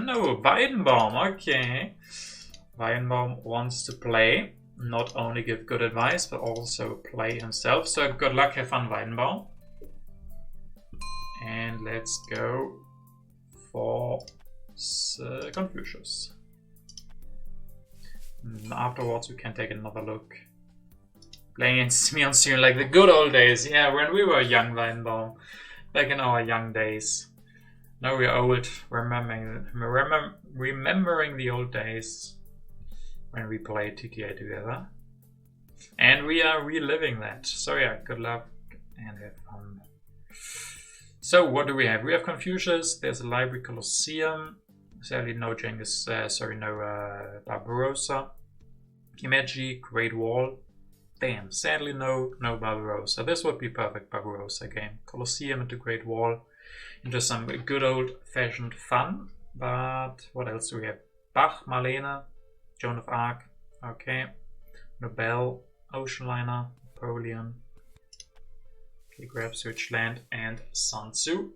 no, Weidenbaum, okay. Weidenbaum wants to play, not only give good advice, but also play himself. So good luck, have fun, Weidenbaum. And let's go for Confucius. Afterwards, we can take another look. Playing against me on stream like the good old days. Yeah, when we were young, Weidenbaum. Back in our young days. Now we're old, remembering the old days when we played TTA together. And we are reliving that. So yeah, good luck and have fun. So what do we have? We have Confucius, there's a Library Colosseum, sadly no Barbarossa. Himeji, Great Wall. Damn, sadly no Barbarossa. This would be perfect Barbarossa game. Colosseum into Great Wall. Into some good old-fashioned fun. But what else do we have? Bach, Marlene, Joan of Arc. Okay. Nobel, Ocean Liner, Napoleon. Okay, grab Switch Land and Sun Tzu.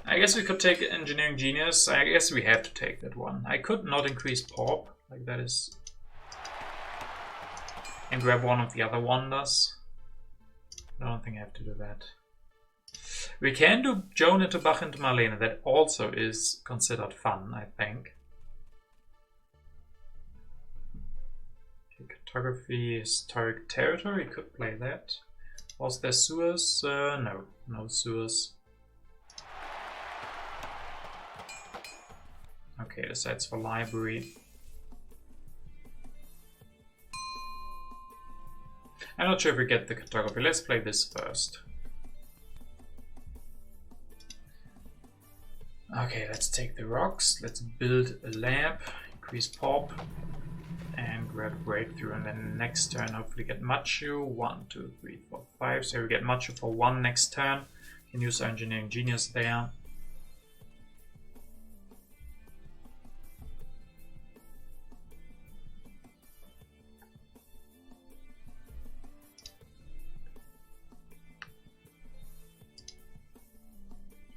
I guess we could take Engineering Genius. I guess we have to take that one. I could not increase Pop, like that is... and grab one of the other wonders. I don't think I have to do that. We can do Joan into Bach into Marlene. That also is considered fun, I think. Cartography, Historic Territory, could play that. Was there sewers? No sewers. Okay, decides for library. I'm not sure if we get the cartography. Let's play this first. Okay, let's take the rocks. Let's build a lab, increase pop, and grab breakthrough. And then next turn, hopefully get Machu. 1, 2, 3, 4, 5. So we get Machu for 1 next turn. Can use our Engineering Genius there.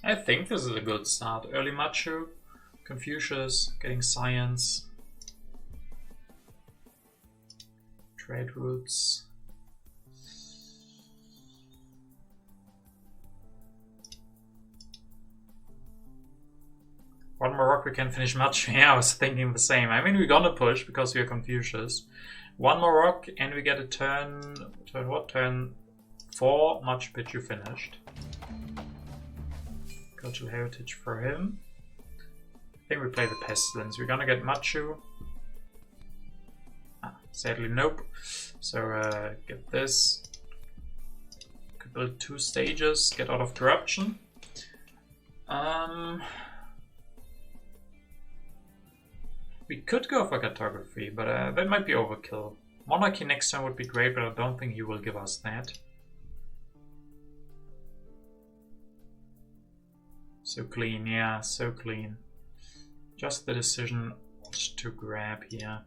I think this is a good start. Early Machu, Confucius, getting science, trade routes. One more rock we can finish Machu. Yeah, I was thinking the same. I mean, we're gonna push because we are Confucius. One more rock and we get a turn what? Turn 4, Machu Picchu finished. Cultural heritage for him. I think we play the Pestilence. We're gonna get Machu. Sadly, nope. So get this. Could build 2 stages, get out of corruption. We could go for cartography, but that might be overkill. Monarchy next time would be great, but I don't think he will give us that. So clean, yeah, so clean. Just the decision what to grab here.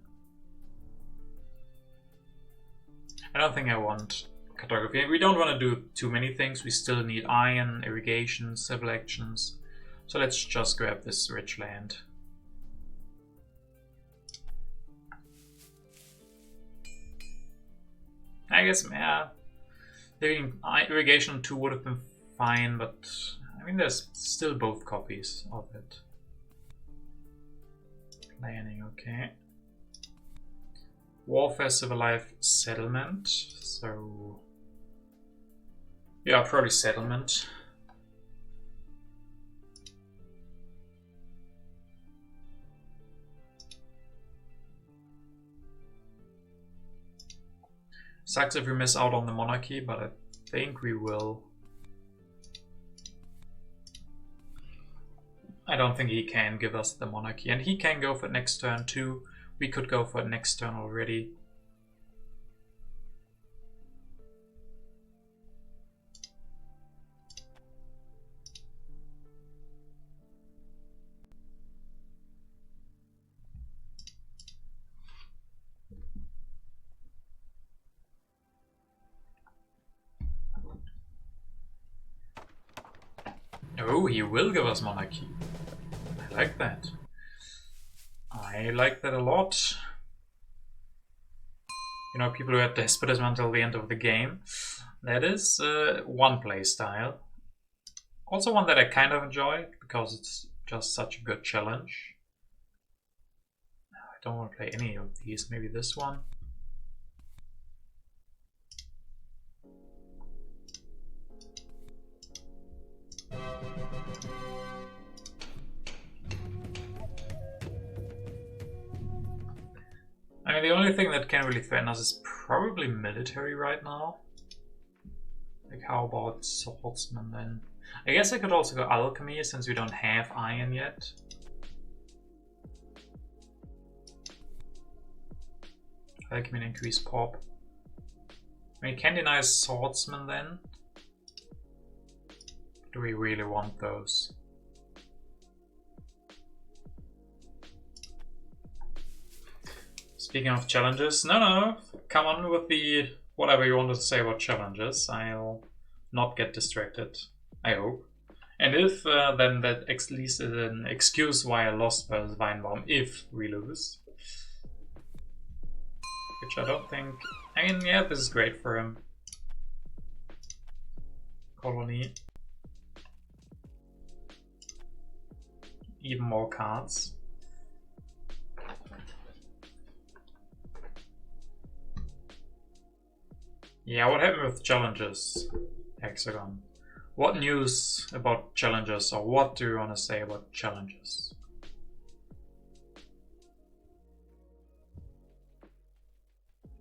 I don't think I want cartography. We don't want to do too many things. We still need iron, irrigation, civil actions. So let's just grab this rich land. I guess, yeah, leaving irrigation 2 would have been fine, but I mean, there's still both copies of it. Planning, okay. Warfare, Civil Life, Settlement. So, yeah, probably Settlement. Sucks if we miss out on the monarchy, but I think we will. I don't think he can give us the monarchy, and he can go for it next turn too. We could go for it next turn already. Oh, he will give us monarchy. I like that. I like that a lot. You know, people who had despotism until the end of the game. That is one play style. Also one that I kind of enjoy, because it's just such a good challenge. I don't want to play any of these, maybe this one. I mean, the only thing that can really threaten us is probably military right now. Like, how about swordsman then? I guess I could also go alchemy, since we don't have iron yet. Alchemy and increase pop. I mean, can deny swordsman then? Do we really want those? Speaking of challenges, no, come on with the whatever you wanted to say about challenges. I'll not get distracted, I hope. And if, then that at least is an excuse why I lost versus Weinbaum if we lose. Which I don't think... I mean, yeah, this is great for him. Colony. Even more cards. Yeah, what happened with challenges, Hexagon? What news about challenges, or what do you want to say about challenges?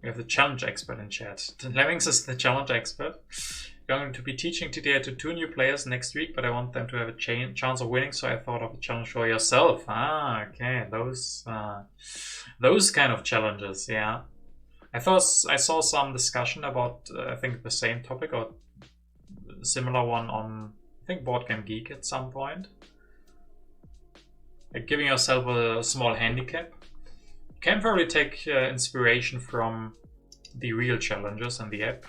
We have the challenge expert in chat. Lemmings is the challenge expert. Going to be teaching TTA to 2 new players next week, but I want them to have a chance of winning, so I thought of a challenge for yourself. Ah, okay, those kind of challenges, yeah. I saw some discussion about, I think, the same topic or a similar one on, I think, Board Game Geek at some point. Like giving yourself a small handicap. You can probably take inspiration from the real challenges in the app.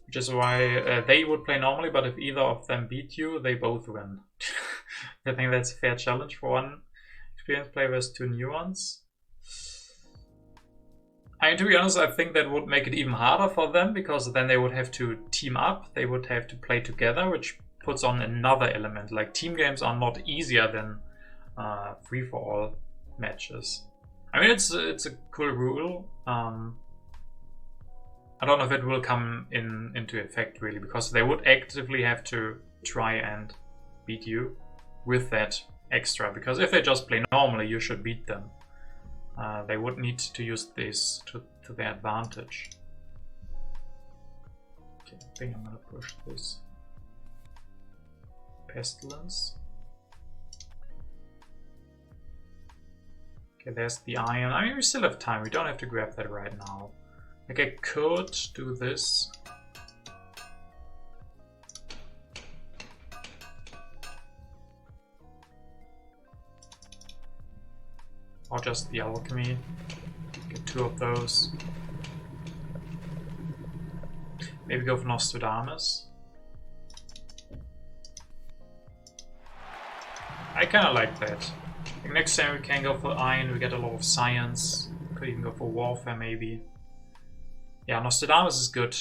Which is why they would play normally, but if either of them beat you, they both win. I think that's a fair challenge for one experienced player versus 2 new ones. I mean, to be honest, I think that would make it even harder for them, because then they would have to team up, they would have to play together, which puts on another element. Like, team games are not easier than free-for-all matches. I mean, it's a cool rule. I don't know if it will come into effect, really, because they would actively have to try and beat you with that extra, because if they just play normally, you should beat them. They would need to use this to their advantage. Okay, I think I'm gonna push this. Pestilence. Okay, there's the iron. I mean, we still have time, we don't have to grab that right now. Like, I could do this. Or just the alchemy. Get 2 of those. Maybe go for Nostradamus. I kinda like that. Like, next time we can go for iron, we get a lot of science. Could even go for warfare maybe. Yeah, Nostradamus is good.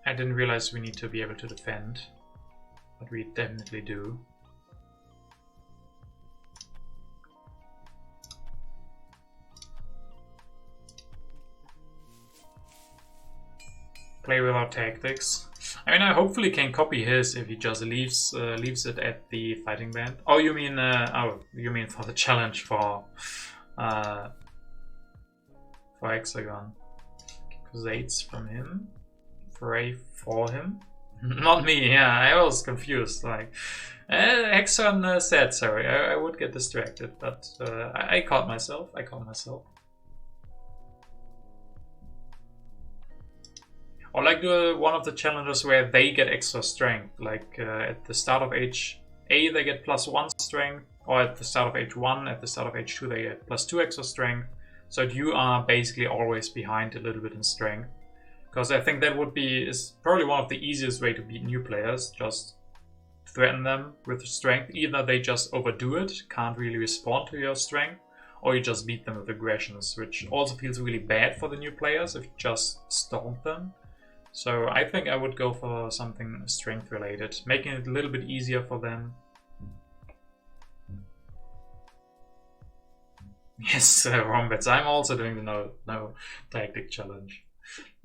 I didn't realize we need to be able to defend. But we definitely do. Play without tactics. I mean, I hopefully can copy his if he just leaves it at the fighting band. Oh, you mean you mean for the challenge for Hexagon. Crusades from him. Fray for him. Not me. Yeah, I was confused. Like, Hexagon said sorry. I would get distracted, but I caught myself. Or like one of the challenges where they get extra strength. Like at the start of age A they get +1 strength, or at the start of age 1, at the start of age 2 they get +2 extra strength. So you are basically always behind a little bit in strength. Because I think that is probably one of the easiest way to beat new players. Just threaten them with strength. Either they just overdo it, can't really respond to your strength, or you just beat them with aggressions, which also feels really bad for the new players if you just stomp them. So I think I would go for something strength related, making it a little bit easier for them. Yes, Wombats, I'm also doing the no tactic challenge,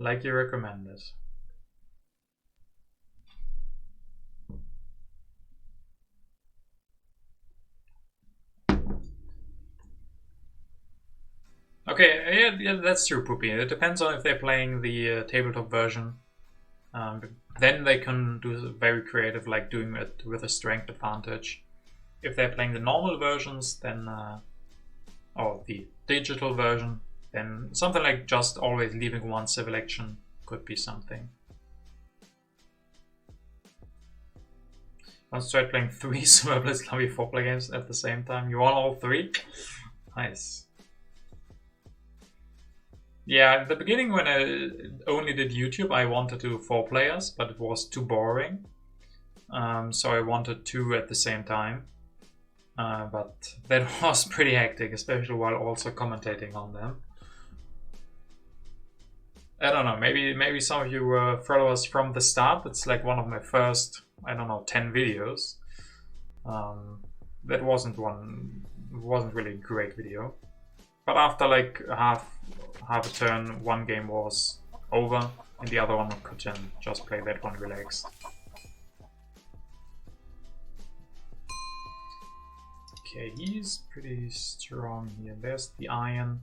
like you recommended. Okay, yeah, that's true, Poopy. It depends on if they're playing the tabletop version. Then they can do very creative, like doing it with a strength advantage. If they're playing the normal versions, then or the digital version, then something like just always leaving one civil action could be something. Once tried playing 3 Super Blitz Lobby 4-player games at the same time. You want all 3? Nice. Yeah, at the beginning when I only did YouTube, I wanted to do 4 players, but it was too boring. So I wanted 2 at the same time. But that was pretty hectic, especially while also commentating on them. I don't know, maybe some of you were followers from the start. It's like one of my first, I don't know, 10 videos. That wasn't really a great video. But after like half a turn, one game was over, and the other one could then just play that one relaxed. Okay, he's pretty strong here. There's the iron.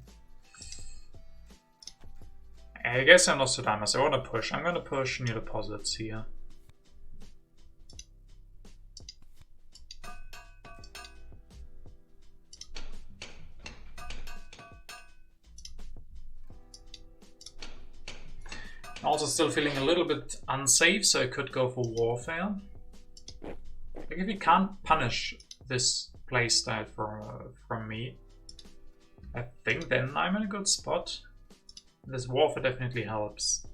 I guess I'm Nostradamus. I want to push. I'm going to push near deposits here. Also still feeling a little bit unsafe, so I could go for warfare. Like if you can't punish this playstyle from me, I think then I'm in a good spot. This warfare definitely helps.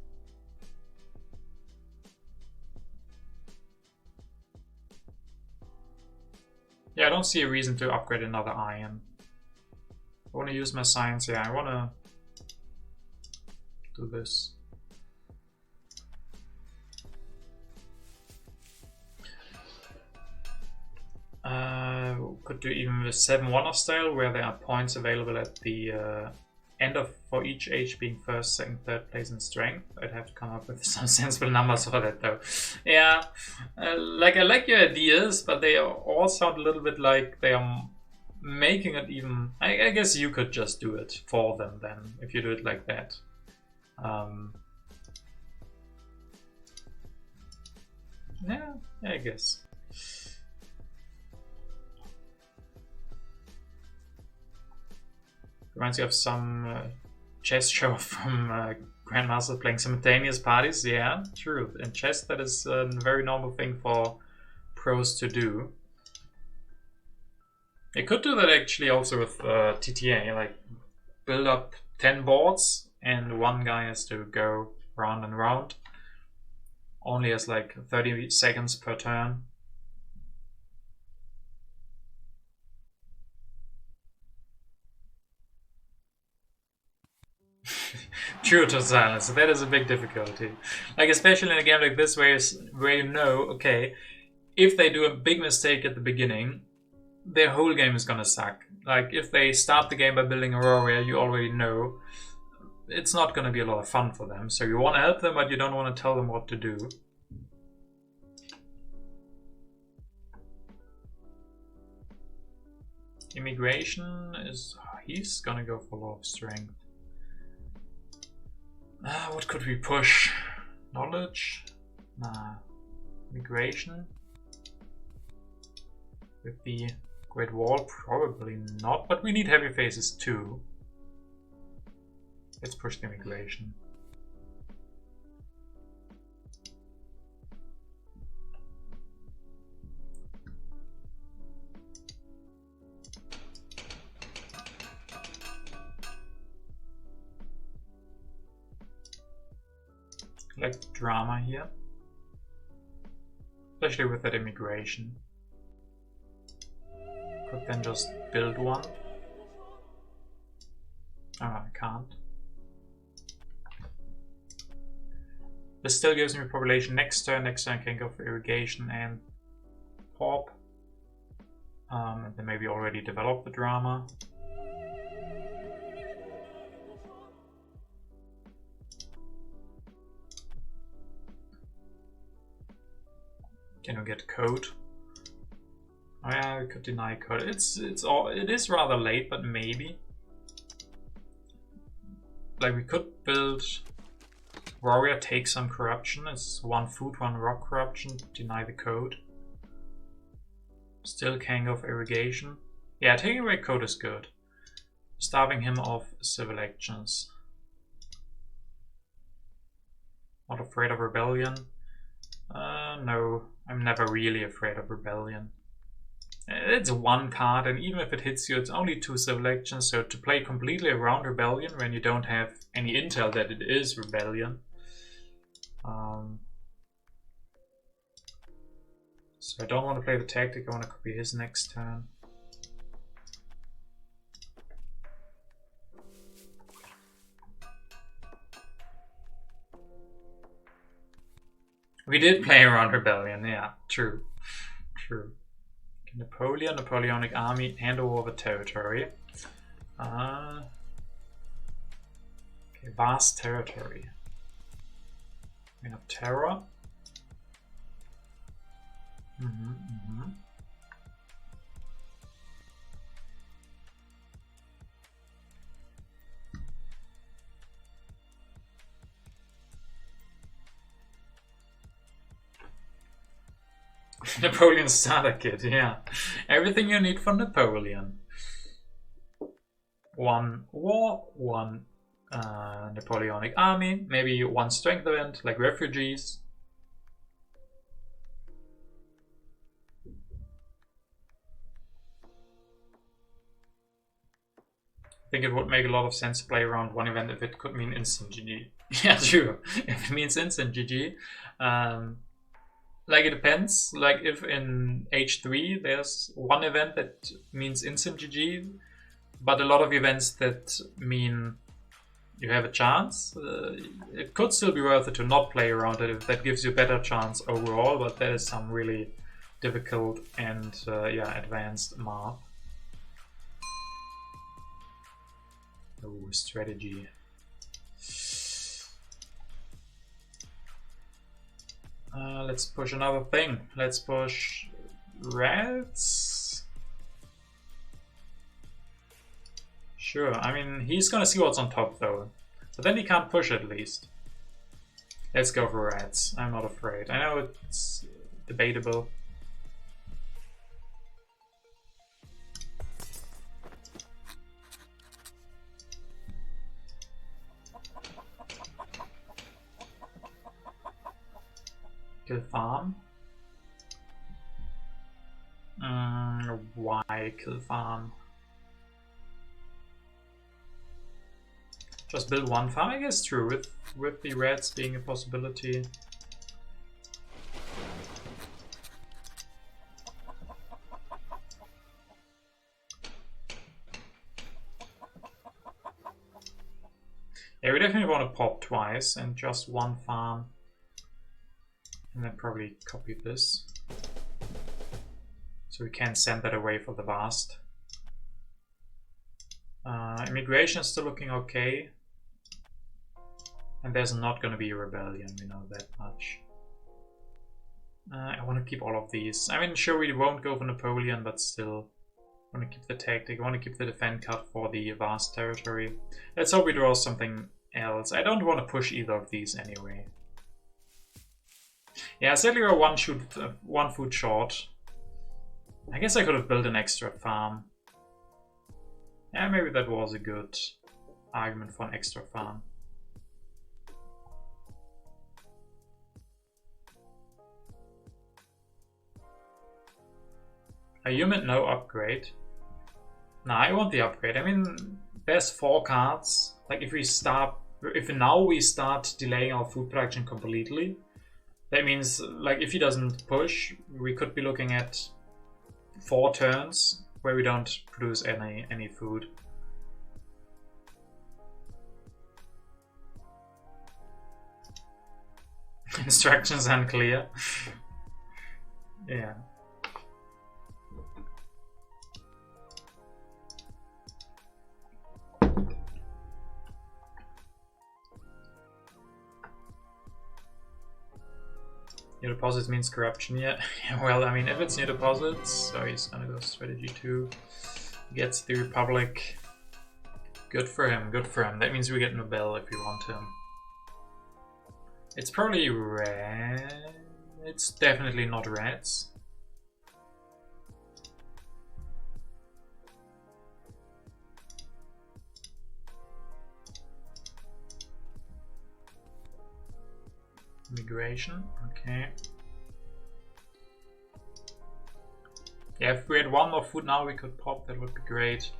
Yeah, I don't see a reason to upgrade another iron. I want to use my science. Yeah, I want to do this. Could do even the 7-1 style, where there are points available at the end of for each age being first, second, third place in strength. I'd have to come up with some sensible numbers for that though. Yeah, like I like your ideas, but they all sound a little bit like they are making it even. I guess you could just do it for them then, if you do it like that. Yeah, I guess. Reminds you of some chess show from Grandmaster playing simultaneous parties. Yeah, true. In chess, that is a very normal thing for pros to do. You could do that actually also with TTA, like build up 10 boards and one guy has to go round and round. Only has like 30 seconds per turn. True to silence. That is a big difficulty. Like especially in a game like this where you know, okay, if they do a big mistake at the beginning, their whole game is gonna suck. Like if they start the game by building a warrior, you already know it's not gonna be a lot of fun for them. So you want to help them, but you don't want to tell them what to do. Immigration is... he's gonna go for a lot of strength. What could we push? Knowledge? Nah. Migration? With the Great Wall? Probably not, but we need heavy faces too. Let's push the immigration. like drama here. Especially with that immigration. Could then just build one. Oh, I can't. This still gives me population next turn. Next turn I can go for irrigation and pop. And then maybe already develop the drama. Can we get code? Oh yeah, we could deny code. It is rather late, but maybe. Like we could build warrior, take some corruption. It's 1 food, 1 rock corruption. Deny the code. Still can go for irrigation. Yeah, taking away code is good. Starving him of civil actions. Not afraid of rebellion. No, I'm never really afraid of rebellion. It's 1 card, and even if it hits you, it's only 2 civil actions. So to play completely around rebellion when you don't have any intel that it is rebellion. So I don't want to play the tactic. I want to copy his next turn. We did play around rebellion, yeah, true. True. Napoleonic army, hand over territory. Okay, vast territory. We have terror. Napoleon starter kit, yeah. Everything you need for Napoleon. 1 war, 1 Napoleonic army, maybe 1 strength event, like refugees. I think it would make a lot of sense to play around 1 event if it could mean instant GG. Yeah, true. If it means instant GG. Like it depends. Like if in H3 there's 1 event that means instant GG, but a lot of events that mean you have a chance, it could still be worth it to not play around it if that gives you a better chance overall, but that is some really difficult and yeah, advanced math. Oh, strategy. Let's push another thing. Let's push reds. Sure, I mean, he's gonna see what's on top though. But then he can't push at least. Let's go for reds. I'm not afraid. I know it's debatable. Kill farm. Why kill farm? Just build 1 farm, I guess. True, with the reds being a possibility. Yeah, we definitely want to pop twice and just 1 farm. And then probably copy this. So we can send that away for the vast. Immigration is still looking okay. And there's not going to be a rebellion, we know that much. I want to keep all of these. I mean, sure, we won't go for Napoleon, but still. I want to keep the tactic. I want to keep the defend card for the vast territory. Let's hope we draw something else. I don't want to push either of these anyway. Yeah, sadly we're 1 food short. I guess I could have built an extra farm. Yeah, maybe that was a good argument for an extra farm. A human, no upgrade. Nah, I want the upgrade. I mean, there's 4 cards. Like if we start If now we start delaying our food production completely, that means, like, if he doesn't push, we could be looking at 4 turns where we don't produce any food. Instructions unclear. Yeah. New deposits means corruption, yeah. Well, I mean, if it's new deposits, so he's gonna go strategy 2. Gets the Republic. Good for him, good for him. That means we get Nobel if we want him. It's probably red. It's definitely not reds. Migration, okay. Yeah, if we had 1 more food now we could pop, that would be great.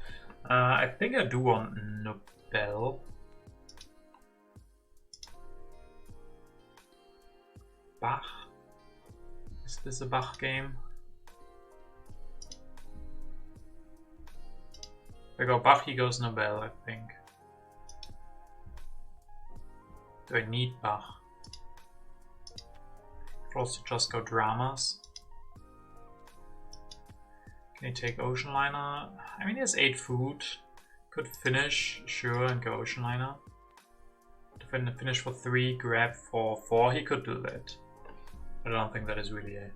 I think I do want Nobel. Bach? Is this a Bach game? If I go Bach, he goes Nobel, I think. Do I need Bach? Could also just go dramas. Can he take Ocean Liner? I mean, he has 8 food. Could finish, sure, and go Ocean Liner. To finish for 3, grab for 4, he could do that. I don't think that is really a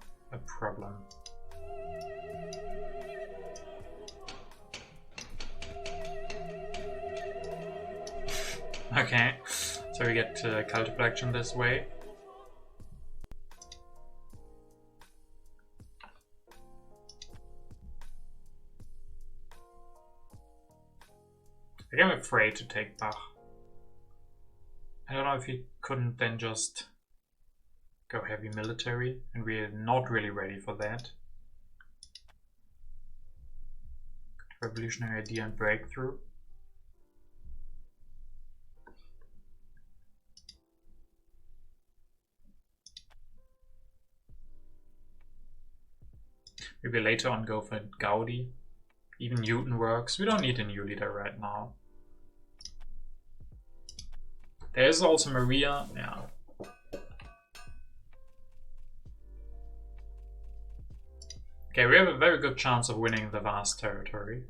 problem. Okay, so we get culture production this way. I think I'm afraid to take Bach. I don't know if he couldn't then just go heavy military, and we're not really ready for that. Revolutionary idea and breakthrough. Maybe later on go for Gaudi. Even Newton works. We don't need a new leader right now. There's also Maria. Yeah. Okay, we have a very good chance of winning the vast territory.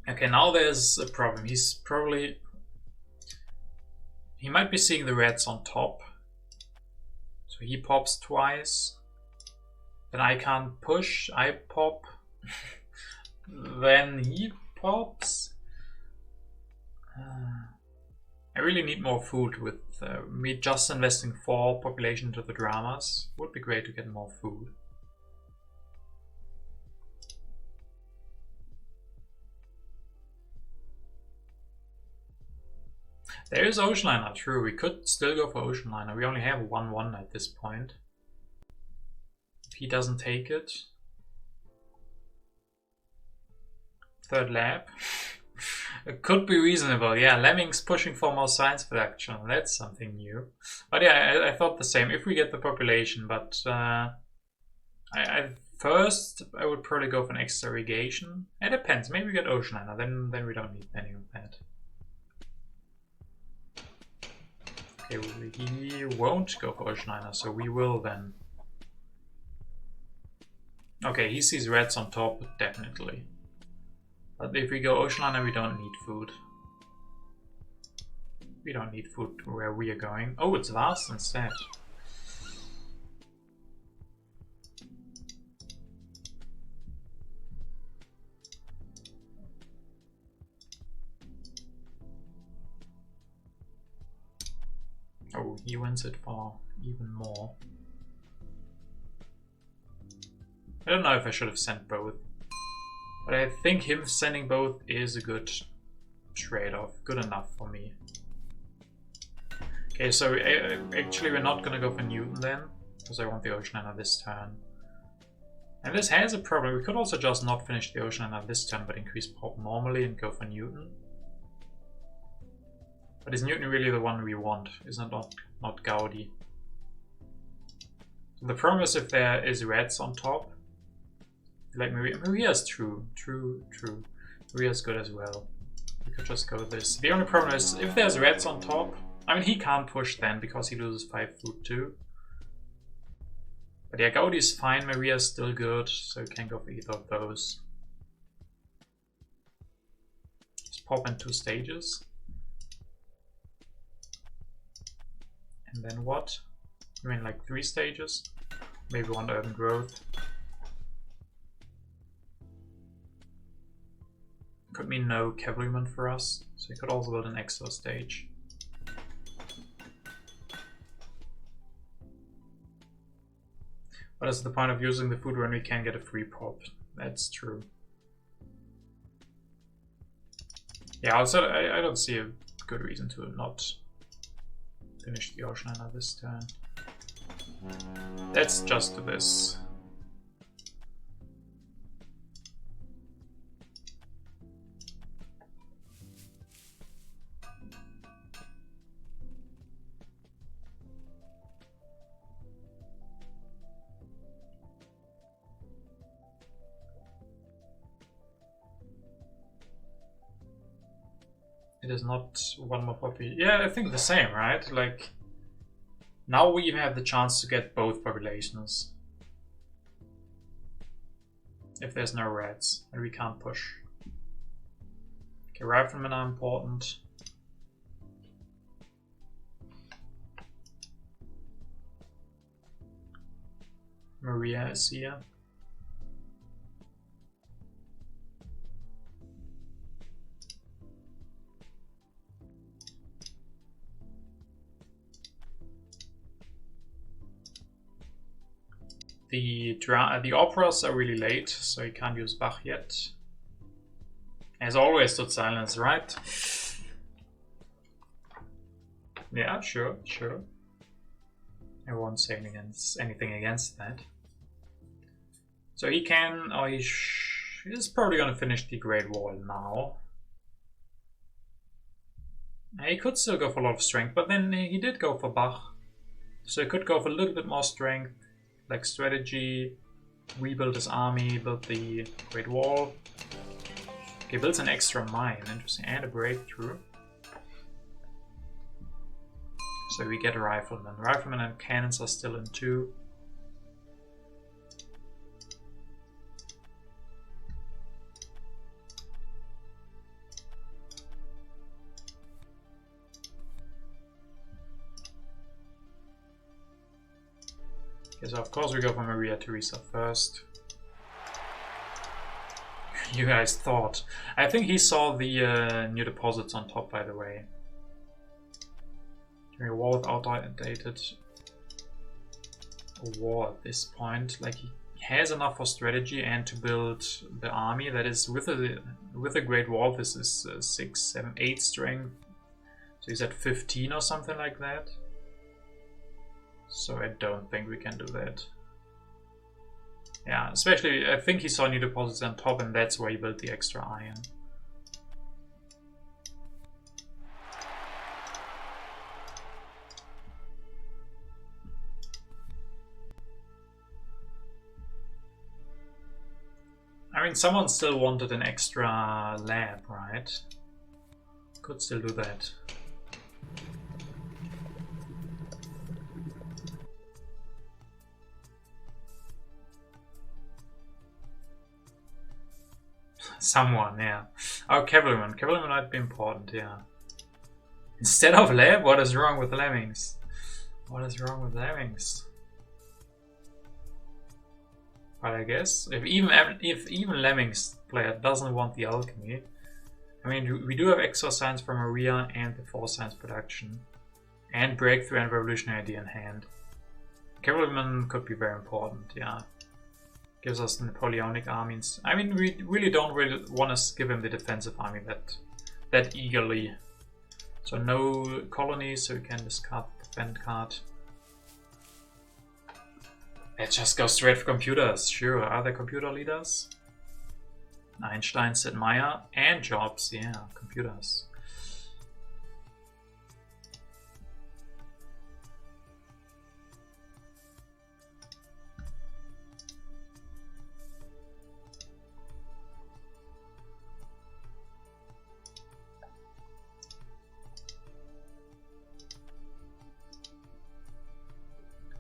Okay, now there's a problem. He might be seeing the reds on top. So he pops twice. Then I can't push, I pop. Then he pops. I really need more food with me just investing 4 population into the dramas. Would be great to get more food. There is Ocean Liner, true. We could still go for Ocean Liner. We only have 1-1 at this point. If he doesn't take it. 3rd lab. It could be reasonable. Yeah, Lemming's pushing for more science production. That's something new. But yeah, I thought the same. If we get the population, but first I would probably go for an extra irrigation. It depends. Maybe we get Ocean Liner. Then we don't need any of that. Okay, he won't go for Ocean Liner, so we will then. Okay, he sees reds on top, definitely. But if we go Ocean Liner, we don't need food. We don't need food where we are going. Oh, it's vast instead. Oh, he wins it for even more. I don't know if I should have sent both. But I think him sending both is a good trade-off. Good enough for me. Okay, so actually we're not gonna go for Newton then, because I want the Oceaner this turn. And this has a problem. We could also just not finish the Oceaner this turn, but increase pop normally and go for Newton. But is Newton really the one we want? Isn't it not Gaudi? So the problem is if there is reds on top. Like Maria is true. Maria is good as well. We could just go this. The only problem is if there's reds on top. I mean, he can't push then because he loses 5 food too. But yeah, Gaudi is fine. Maria is still good, so you can go for either of those. Just pop in 2 stages. And then what? I mean, like 3 stages? Maybe 1 urban growth. Could mean no cavalryman for us, so you could also build an extra stage. What is the point of using the food when we can get a free pop? That's true. Yeah, also I don't see a good reason to not finish the Oceaner this turn. Let's just do this. It is not 1 more poppy. Yeah, I think the same, right? Like, now we even have the chance to get both populations. If there's no reds, and we can't push. Okay, riflemen are important. Maria is here. The operas are really late, so you can't use Bach yet. As always, stood silence, right? Yeah, sure. I won't say anything against that. So he can, or he's probably gonna finish the Great Wall now. He could still go for a lot of strength, but then he did go for Bach. So he could go for a little bit more strength. Like strategy, rebuild his army, build the Great Wall. Okay, builds an extra mine, interesting, and a breakthrough. So we get a rifleman. Riflemen and cannons are still in 2. Okay, so of course we go for Maria Theresa first. You guys thought. I think he saw the new deposits on top, by the way. A wall without outdated a wall at this point. Like he has enough for strategy and to build the army. That is with a Great Wall. This is 6, 7, 8 strength. So he's at 15 or something like that. So I don't think we can do that. Yeah, especially I think he saw new deposits on top, and that's why he built the extra iron. I mean, someone still wanted an extra lab, right? Could still do that. Someone, yeah. Oh, cavalryman. Cavalryman might be important, yeah. Instead of lab? What is wrong with lemmings? What is wrong with lemmings? But I guess if even lemmings player doesn't want the alchemy, I mean, we do have extra science for Maria and the 4 science production, and breakthrough and revolutionary idea in hand. Cavalryman could be very important, yeah. Gives us the Napoleonic armies. I mean, we really don't want to give him the defensive army that eagerly. So So no colonies, so we can discard the defend card. Let's just go straight for computers. Sure, are there computer leaders? Einstein, Sid Meier, and Jobs. Yeah, computers.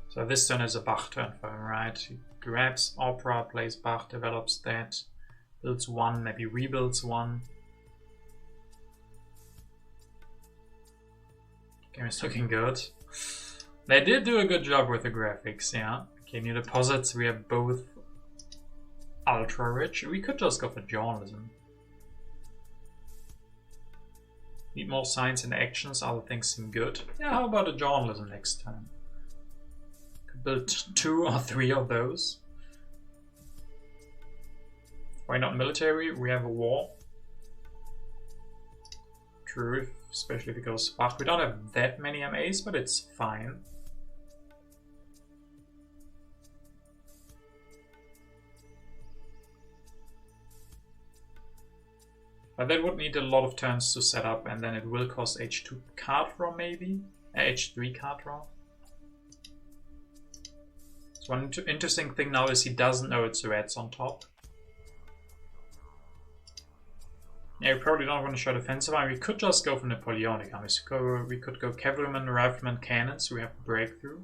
So this turn is a Bach turn for him, right? He grabs Opera, plays Bach, develops that, builds one, maybe rebuilds one. Game is looking good. They did do a good job with the graphics, yeah. Okay, new deposits, we have both ultra rich. We could just go for journalism. Need more science and actions, other things seem good. Yeah, how about a journalism next time? Build 2 or 3 of those. Why not military? We have a war. True, especially if it goes Bach. We don't have that many MAs, but it's fine. But that would need a lot of turns to set up, and then it will cost H2 card draw maybe? H3 card draw. So one interesting thing now is he doesn't know it's reds on top. Yeah, we probably don't want to show defensive army. We could just go for Napoleonic armies. We could go cavalrymen, riflemen, cannons. So we have the breakthrough.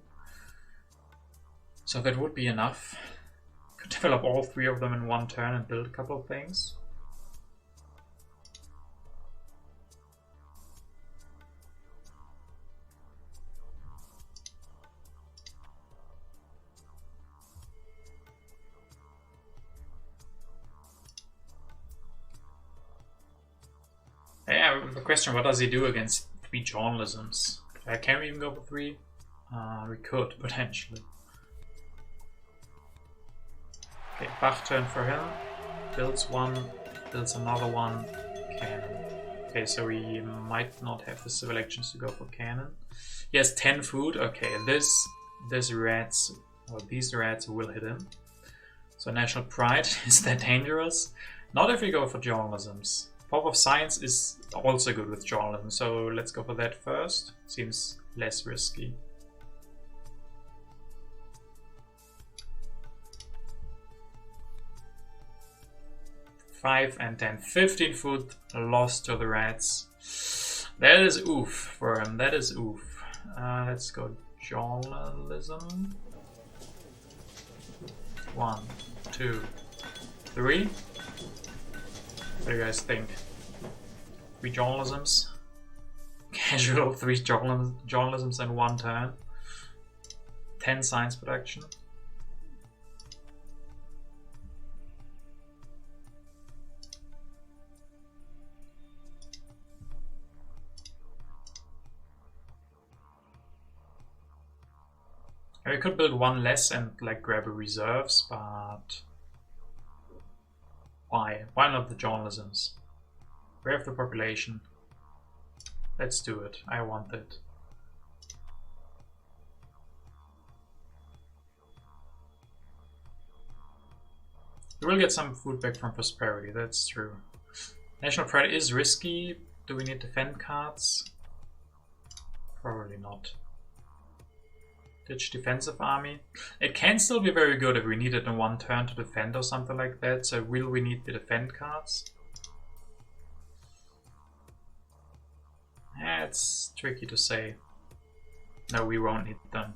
So that would be enough. Could develop all 3 of them in one turn and build a couple of things. Yeah, the question, what does he do against 3 journalisms? Can we even go for 3? We could, potentially. Okay, Bach turn for him. Builds one, builds another one, cannon. Okay, so we might not have the civil actions to go for cannon. He has 10 food. Okay, this rats, or these rats will hit him. So national pride, is that dangerous? Not if we go for journalisms. Pop of Science is also good with journalism, so let's go for that first. Seems less risky. Five and 10, 15 food lost to the rats. That is oof for him. That is oof. Let's go journalism. 1, 2, 3. What do you guys think? 3 journalisms? Casual 3 journalisms in one turn. 10 science production. We could build 1 less and like grab a reserves, but why? Why not the journalisms? We have the population. Let's do it. I want it. We will get some food back from prosperity, that's true. National pride is risky. Do we need defend cards? Probably not. Ditch defensive army. It can still be very good if we need it in one turn to defend or something like that. So will we need the defend cards? Yeah, it's tricky to say. No, we won't need them.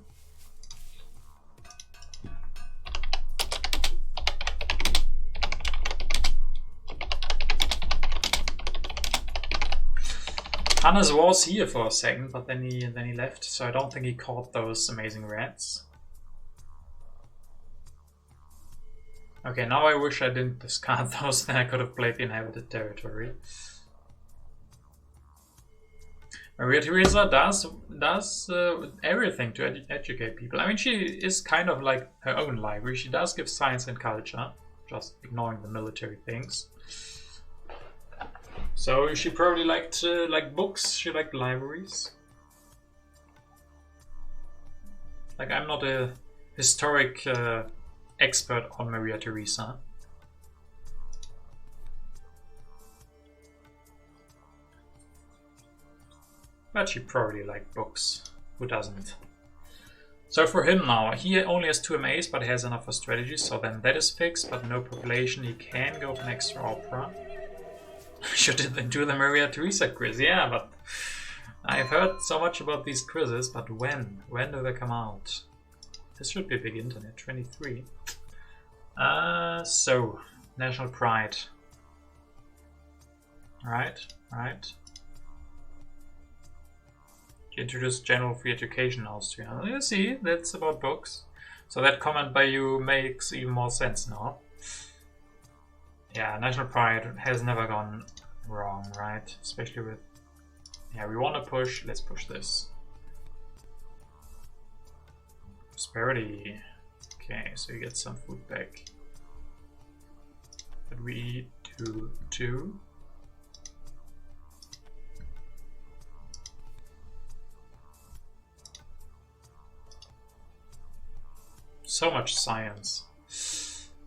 Hannes was here for a second, but then he left, so I don't think he caught those amazing rats. Okay, now I wish I didn't discard those, then I could have played the inhabited territory. Maria Theresa does everything to educate people. I mean, she is kind of like her own library. She does give science and culture, just ignoring the military things. So she probably liked books. She liked libraries. Like, I'm not a historic expert on Maria Theresa. But she probably liked books. Who doesn't? So for him now, he only has 2 MAs, but he has enough for strategy, so then that is fixed, but no population. He can go for an extra opera. Should do the Maria Theresa quiz, yeah, but I've heard so much about these quizzes, but when? When do they come out? This should be big internet, 23. So, national pride. Right. Introduce general free education in Austria. You see, that's about books. So that comment by you makes even more sense now. Yeah, national pride has never gone wrong, right? Especially with... Yeah, we want to push. Let's push this. Prosperity. Okay, so you get some food back. But we eat 2. So much science.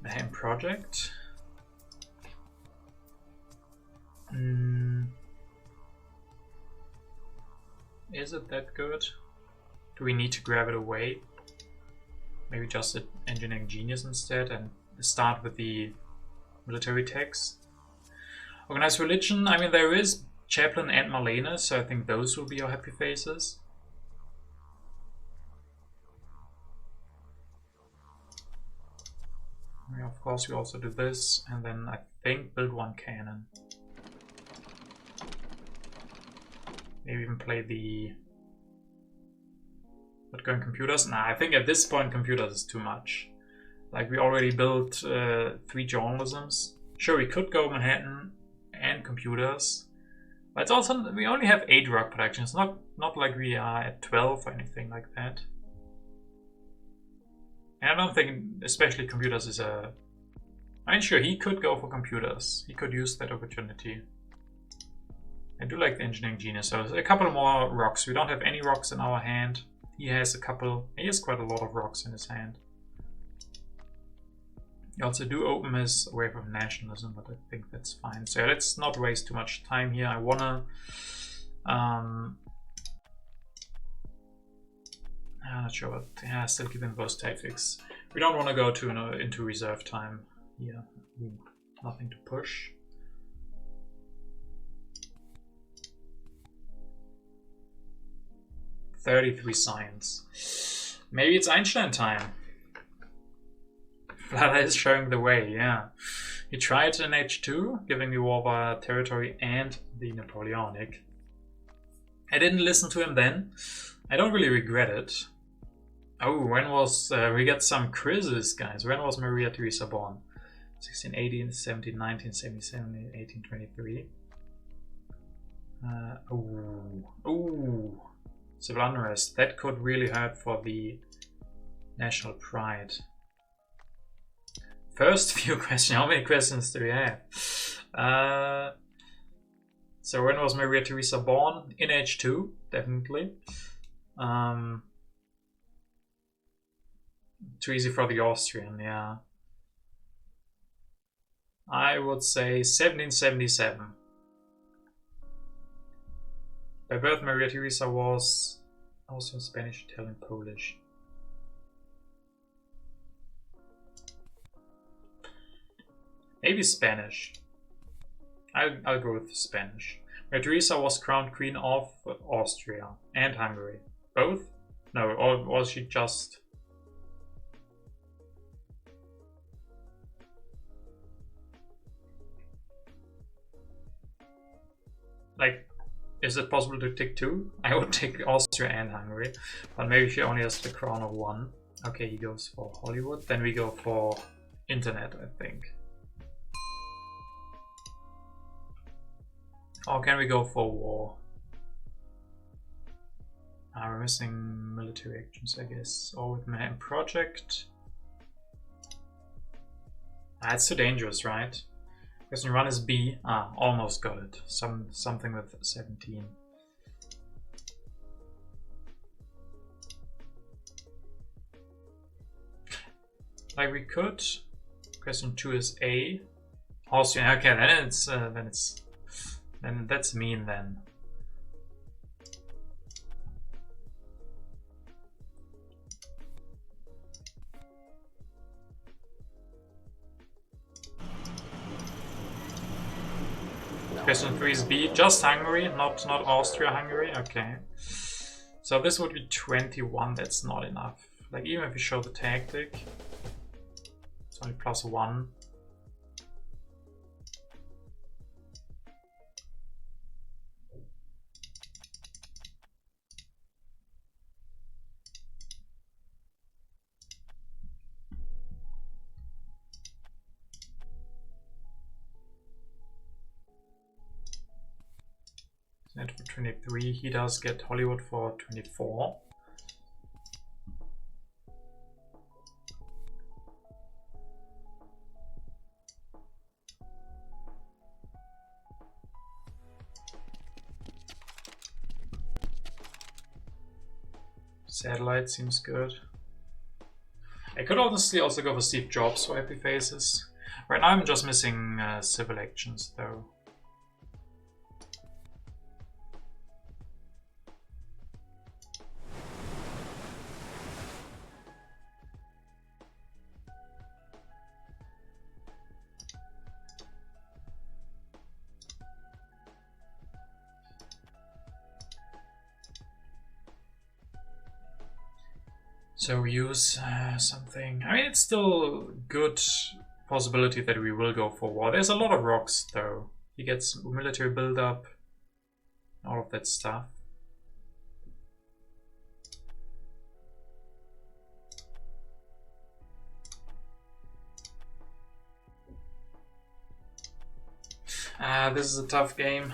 Name project. Is it that good? Do we need to grab it away? Maybe just an engineering genius instead and start with the military tax. Organized religion. I mean, there is Chaplain and Marlene, so I think those will be our happy faces. Yeah, of course, we also do this, and then I think build 1 cannon. Maybe even play the... But going computers? Nah, I think at this point computers is too much. Like, we already built 3 journalisms. Sure, we could go Manhattan and computers. But it's also... We only have 8 rock production. It's not like we are at 12 or anything like that. And I don't think, especially computers is a... I mean, sure, he could go for computers. He could use that opportunity. I do like the engineering genius. So a couple more rocks. We don't have any rocks in our hand. He has a couple. He has quite a lot of rocks in his hand. You also do open his wave of nationalism, but I think that's fine. So let's not waste too much time here. I wanna... I'm not sure, but yeah, still keeping both tactics. We don't want to go to into reserve time here. Nothing to push. $33 science. Maybe it's Einstein time. Vlada is showing the way, yeah. He tried in H2, giving the war via territory and the Napoleonic. I didn't listen to him then. I don't really regret it. Oh, when was... we got some quizzes, guys. When was Maria Theresa born? 1680, 1719, 1777, 1823. Ooh. Civil unrest. That could really hurt for the national pride. First few questions. How many questions do we have? So when was Maria Theresa born? In H2, definitely. Too easy for the Austrian, yeah. I would say 1777. By birth, Maria Theresa was also Spanish, Italian, Polish. Maybe Spanish. I'll go with Spanish. Maria Theresa was crowned Queen of Austria and Hungary. Both? No, or was she just... Like, is it possible to tick 2? I would take Austria and Hungary, but maybe she only has the crown of 1. Okay, he goes for Hollywood. Then we go for internet, I think. Or can we go for war? We're missing military actions, I guess. Or with Manhattan Project. It's too dangerous, right? Question 1 is B. Ah, almost got it. Something with 17. Like we could. Question 2 is A. Austria. Okay, then that's mean then. Question 3 is B. Just Hungary, not Austria-Hungary. Okay. So this would be 21. That's not enough. Like even if we show the tactic, it's only +1. Net for 23. He does get Hollywood for 24. Satellite seems good. I could honestly also go for Steve Jobs for Happy Faces. Right now I'm just missing civil actions though. So we use something. I mean, it's still good possibility that we will go for war. There's a lot of rocks though. He gets military buildup, all of that stuff. This is a tough game.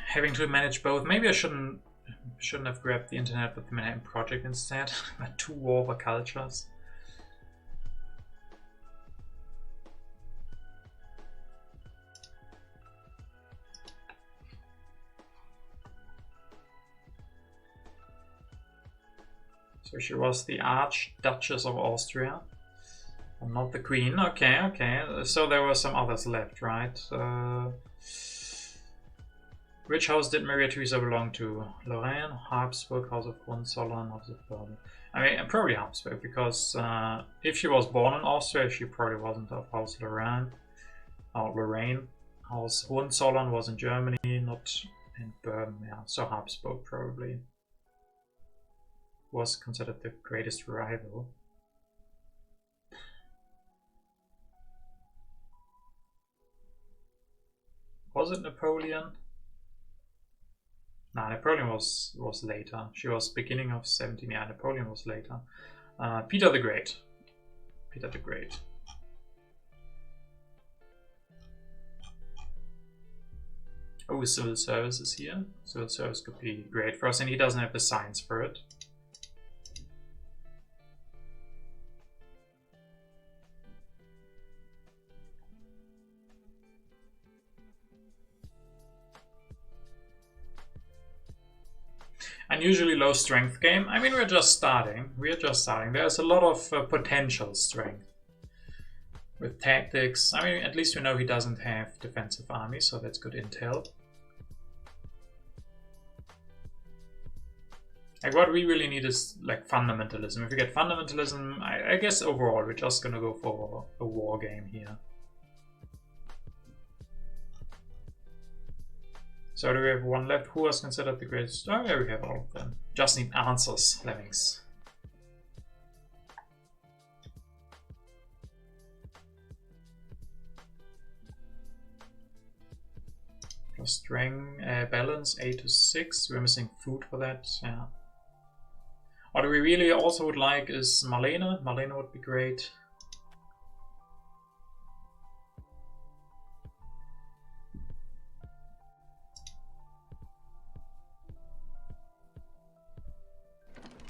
Having to manage both. Maybe I shouldn't have grabbed the internet with the Manhattan Project instead. But 2 war cultures. So she was the Archduchess of Austria. And not the Queen. Okay, okay. So there were some others left, right? Which house did Maria Theresa belong to? Lorraine, Habsburg, House of Hohenzollern, House of Bourbon. I mean, probably Habsburg, because if she was born in Austria, she probably wasn't of House Lorraine. Lorraine. House Hohenzollern was in Germany, not in Bourbon. Yeah, so Habsburg probably was considered the greatest rival. Was it Napoleon? No, Napoleon was later. She was beginning of 17. Yeah, Napoleon was later. Peter the Great. Peter the Great. Oh, civil service is here. Civil service could be great for us, and he doesn't have the science for it. Unusually low strength game. I mean, we're just starting. There's a lot of potential strength. With tactics, I mean, at least we know he doesn't have defensive army, so that's good intel. Like, what we really need is, like, fundamentalism. If we get fundamentalism, I guess overall we're just gonna go for a war game here. So do we have one left? Who was considered the greatest? Oh, yeah, we have all of them. Just need answers, lemmings. Plus strength, balance 8 to 6. We're missing food for that. Yeah. What we really also would like is Marlene. Marlene would be great.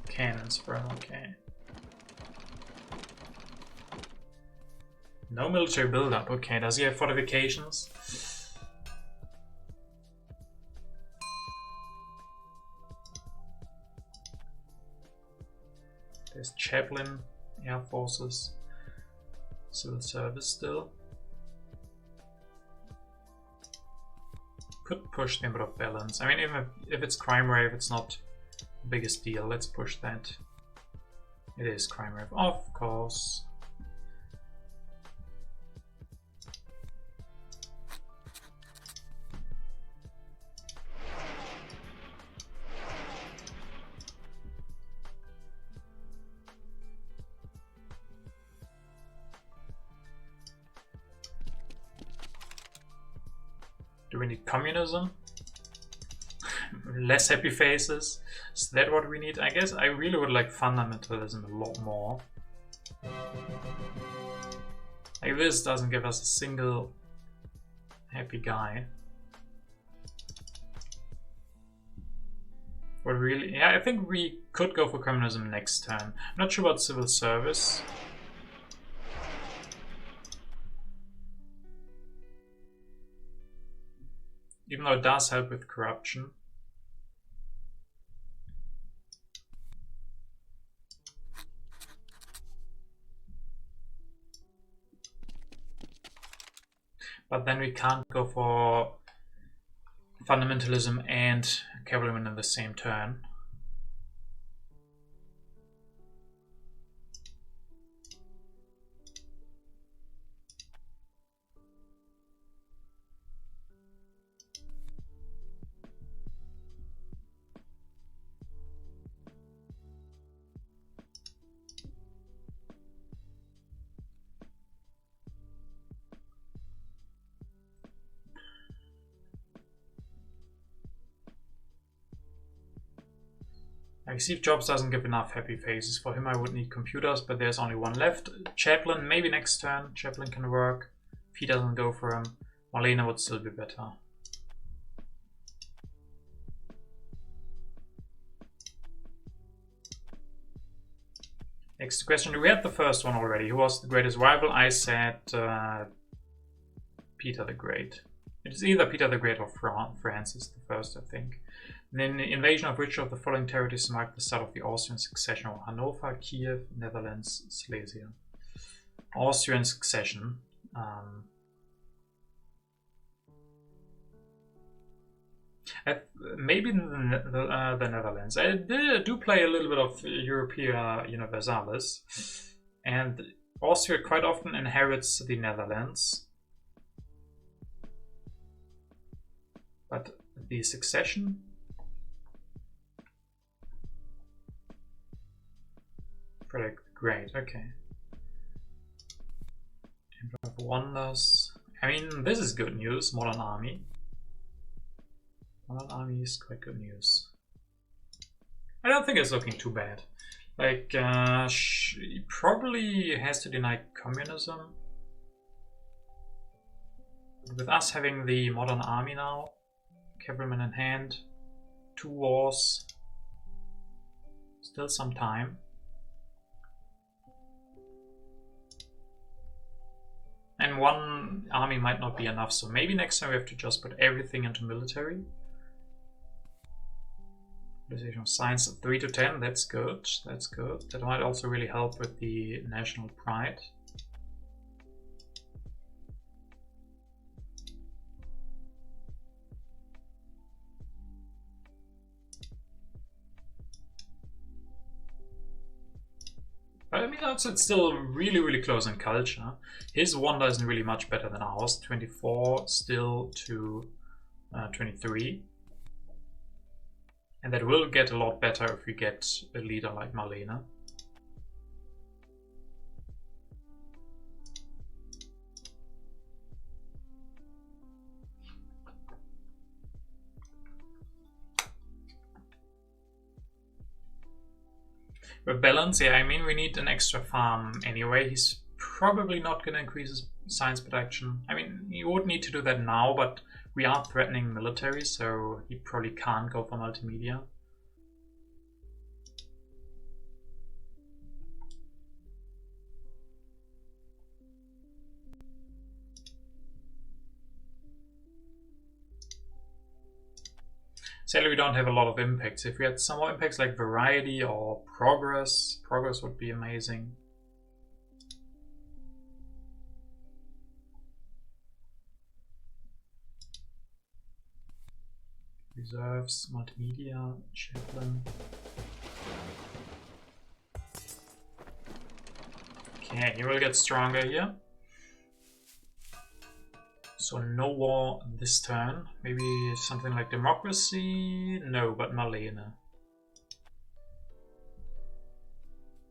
Cannons for him, okay. No military buildup. Okay, does he have fortifications? There's chaplain, air forces, civil service still. Could push the bit of balance. I mean, even if it's crime rate, it's not the biggest deal. Let's push that. It is crime rate, of course. Do we need communism? Less happy faces? Is that what we need? I guess I really would like fundamentalism a lot more. Like this doesn't give us a single happy guy. But really, yeah, I think we could go for communism next turn. I'm not sure about civil service. Even though it does help with corruption. But then we can't go for fundamentalism and cavalrymen in the same turn. Like Steve Jobs doesn't give enough happy faces. For him I would need computers, but there's only one left. Chaplain, maybe next turn. Chaplain can work. If he doesn't go for him, Marlene would still be better. Next question. We had the first one already. Who was the greatest rival? I said Peter the Great. It is either Peter the Great or Francis the First, I think. Then the invasion of which of the following territories marked the start of the Austrian succession? Hanover, Kiev, Netherlands, Silesia. Austrian succession. Maybe the Netherlands. I do play a little bit of Europea Universalis, and Austria quite often inherits the Netherlands. But the succession? Frederick the Great, okay. Emperor of Wonders. I mean, this is good news, modern army. Modern army is quite good news. I don't think it's looking too bad. Like, he probably has to deny communism. With us having the modern army now, cavalrymen in hand, 2 wars, still some time. And 1 army might not be enough, so maybe next time we have to just put everything into military. Organization of Science 3 to 10, that's good, that's good. That might also really help with the national pride. But I mean, it's still really, really close in culture. His wonder isn't really much better than ours. 24 still to 23. And that will get a lot better if we get a leader like Marlene. With balance, yeah, I mean, we need an extra farm anyway. He's probably not going to increase his science production. I mean, he would need to do that now, but we are threatening military, so he probably can't go for multimedia. Sadly, we don't have a lot of impacts. If we had some more impacts like variety or progress would be amazing. Reserves, multimedia, chaplain. Okay, he will get stronger here. So no war this turn. Maybe something like democracy? No, but Marlene.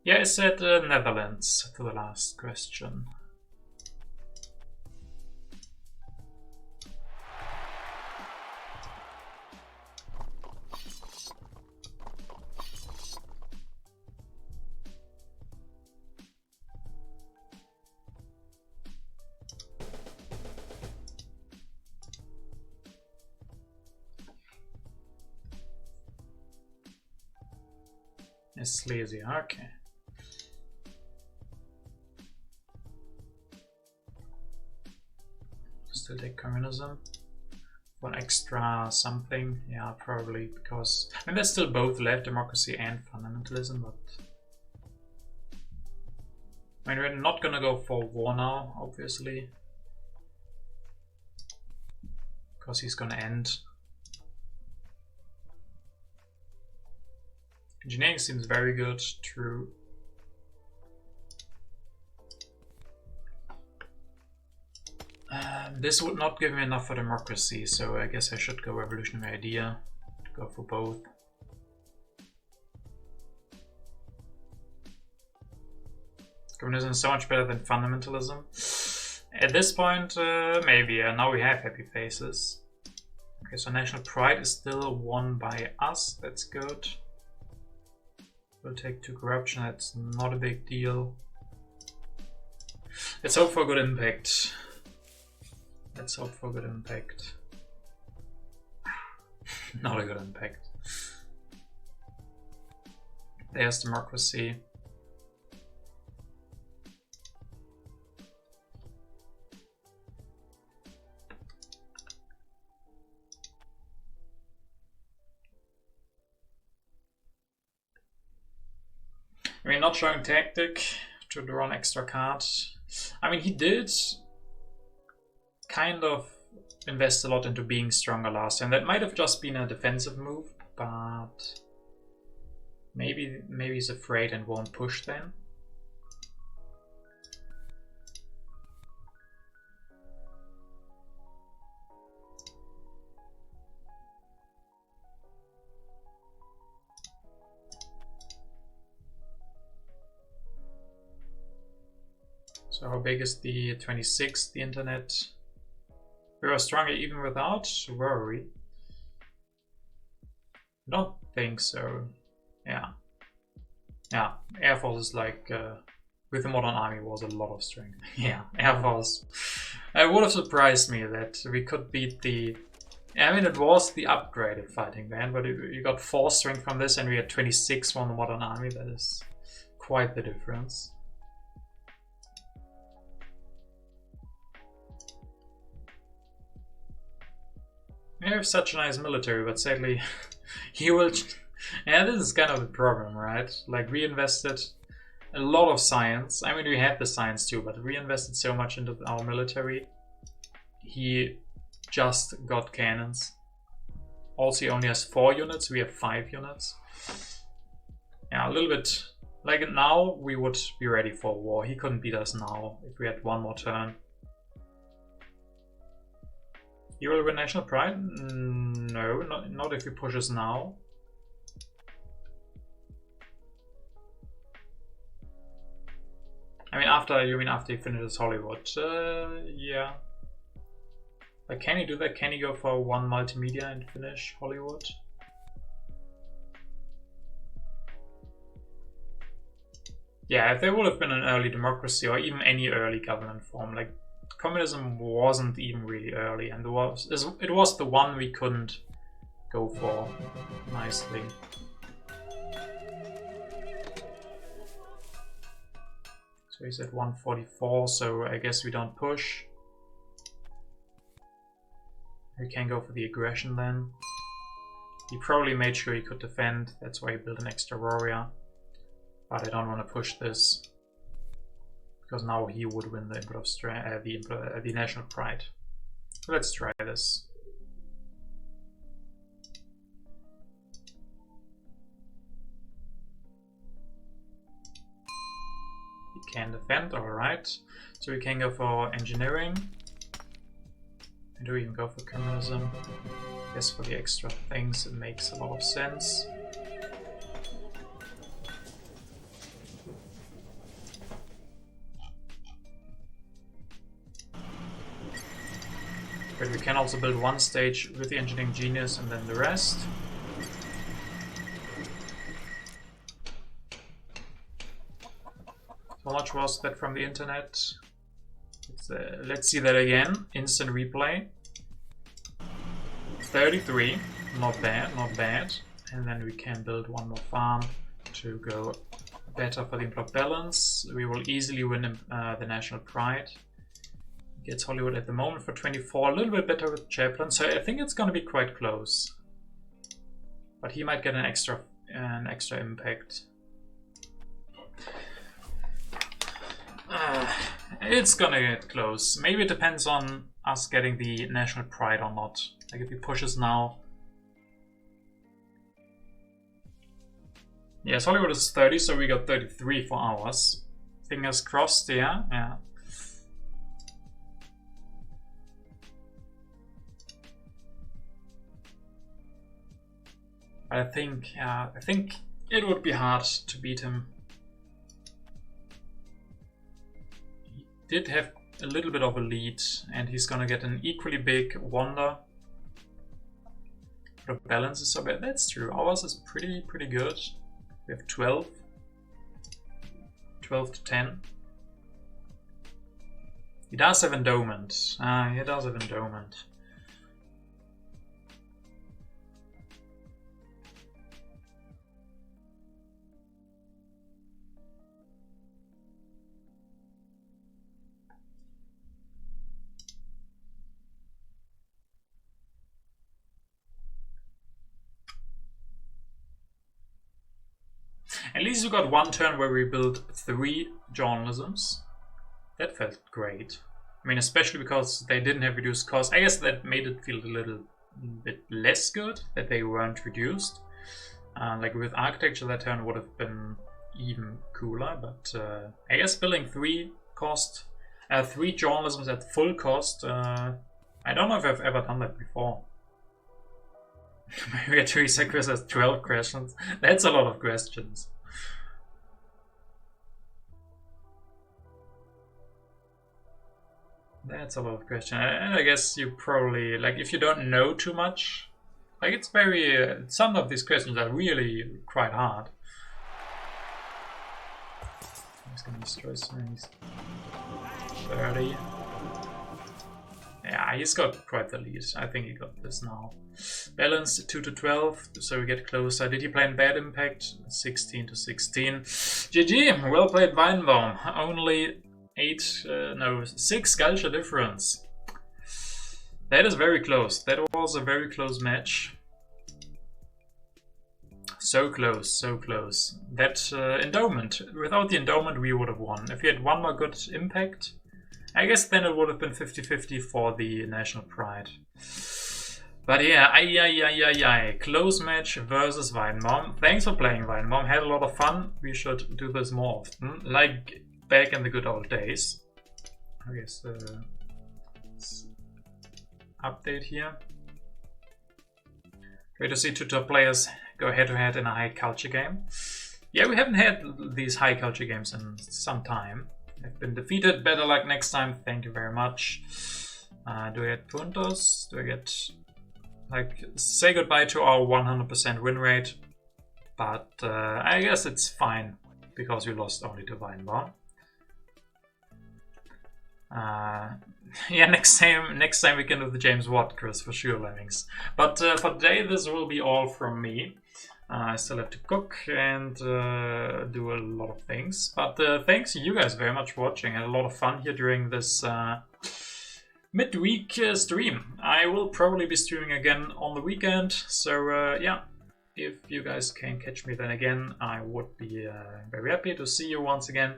Yeah, I said Netherlands to the last question. Sleazy, okay. Still take communism for an extra something. Yeah, probably because I mean there's still both left, democracy and fundamentalism, but I mean we're not gonna go for war now, obviously, because he's gonna end. Engineering seems very good, true. This would not give me enough for democracy, so I guess I should go revolutionary idea. Go for both. Communism is so much better than fundamentalism. At this point, maybe. Now we have happy faces. Okay, so national pride is still won by us. That's good. We'll take 2 corruption. That's not a big deal. Let's hope for good impact. Let's hope for good impact. Not a good impact. There's democracy. I mean, not showing tactic to draw an extra card. I mean, he did kind of invest a lot into being stronger last time. That might have just been a defensive move, but maybe he's afraid and won't push then. So how big is the 26, the internet? We were stronger even without, were we? I don't think so. Yeah. Yeah, Air Force is like, with the modern army was a lot of strength. Yeah, Air Force. It would have surprised me that we could beat the... I mean, it was the upgraded fighting band, but you got 4 strength from this and we had 26 from the modern army. That is quite the difference. We have such a nice military, but sadly he will... Yeah, this is kind of the problem, right? Like, we invested a lot of science. I mean, we had the science too, but we invested so much into our military. He just got cannons. Also, he only has 4 units. We have 5 units. Yeah, a little bit... Like, now we would be ready for war. He couldn't beat us now if we had 1 more turn. He will win national pride? No, not if he pushes now. I mean, after, you mean after he finishes Hollywood? Yeah. Like, can he do that? Can he go for 1 multimedia and finish Hollywood? Yeah, if there would have been an early democracy or even any early government form, like, communism wasn't even really early, and it was the one we couldn't go for nicely. So he's at 144, so I guess we don't push. We can go for the aggression then. He probably made sure he could defend. That's why he built an extra warrior. But I don't want to push this. Because now he would win the the national pride. So let's try this. He can defend, alright. So we can go for engineering. And do we even go for communism? Yes, for the extra things, it makes a lot of sense. But we can also build one stage with the engineering genius and then the rest. How much was that from the internet? Let's see that again. Instant replay. 33. Not bad, not bad. And then we can build one more farm to go better for the improved balance. We will easily win the national pride. Gets Hollywood at the moment for 24. A little bit better with Chaplin. So I think it's going to be quite close. But he might get an extra impact. It's gonna get close. Maybe it depends on us getting the national pride or not. Like if he pushes now. Yes, Hollywood is 30, so we got 33 for ours. Fingers crossed, yeah. I think it would be hard to beat him. He did have a little bit of a lead, and he's gonna get an equally big wonder. The balance is so bad. That's true. Ours is pretty good. We have 12 to 10. He does have endowment. He does have endowment. At least we got one turn where we built 3 journalisms. That felt great. I mean, especially because they didn't have reduced costs. I guess that made it feel a little bit less good that they weren't reduced. Like with architecture, that turn would have been even cooler. But I guess building 3 journalisms at full cost. I don't know if I've ever done that before. Maybe Theresa quiz has 12 questions. That's a lot of questions. That's a lot of questions. And I guess you probably, like, if you don't know too much, like, it's very, some of these questions are really quite hard. He's gonna destroy some. 30. Yeah, he's got quite the lead. I think he got this now. Balance 2 to 12, so we get closer. Did he play in bad impact? 16 to 16. GG, well played Weinbaum. Only 6 culture difference. That is very close. That was a very close match. So close, so close. That endowment. Without the endowment, we would have won. If we had one more good impact, I guess then it would have been 50-50 for the national pride. But yeah, close match versus Weinbaum. Thanks for playing, Weinbaum. Had a lot of fun. We should do this more often, like back in the good old days. I guess update here. Great to see 2 top players go head-to-head in a high culture game. Yeah, we haven't had these high culture games in some time. I've been defeated. Better luck next time. Thank you very much. Do I get puntos? Do I get, like, say goodbye to our 100% win rate? But I guess it's fine because we lost only to Weinbaum. Yeah, next time we can do the James Watt quiz for sure, Lemmings. But for today, this will be all from me. I still have to cook and do a lot of things. But thanks you guys very much for watching. I had a lot of fun here during this midweek stream. I will probably be streaming again on the weekend, so yeah, if you guys can catch me then again, I would be very happy to see you once again.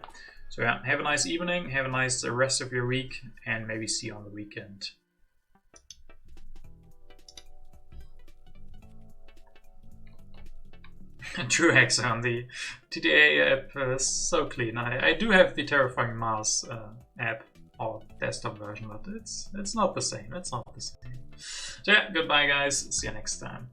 So yeah, have a nice evening, have a nice rest of your week, and maybe see you on the weekend. True Hexon, the TTA app is so clean. I do have the Terrifying Mars app, or desktop version, but it's not the same. It's not the same. So yeah, goodbye guys. See you next time.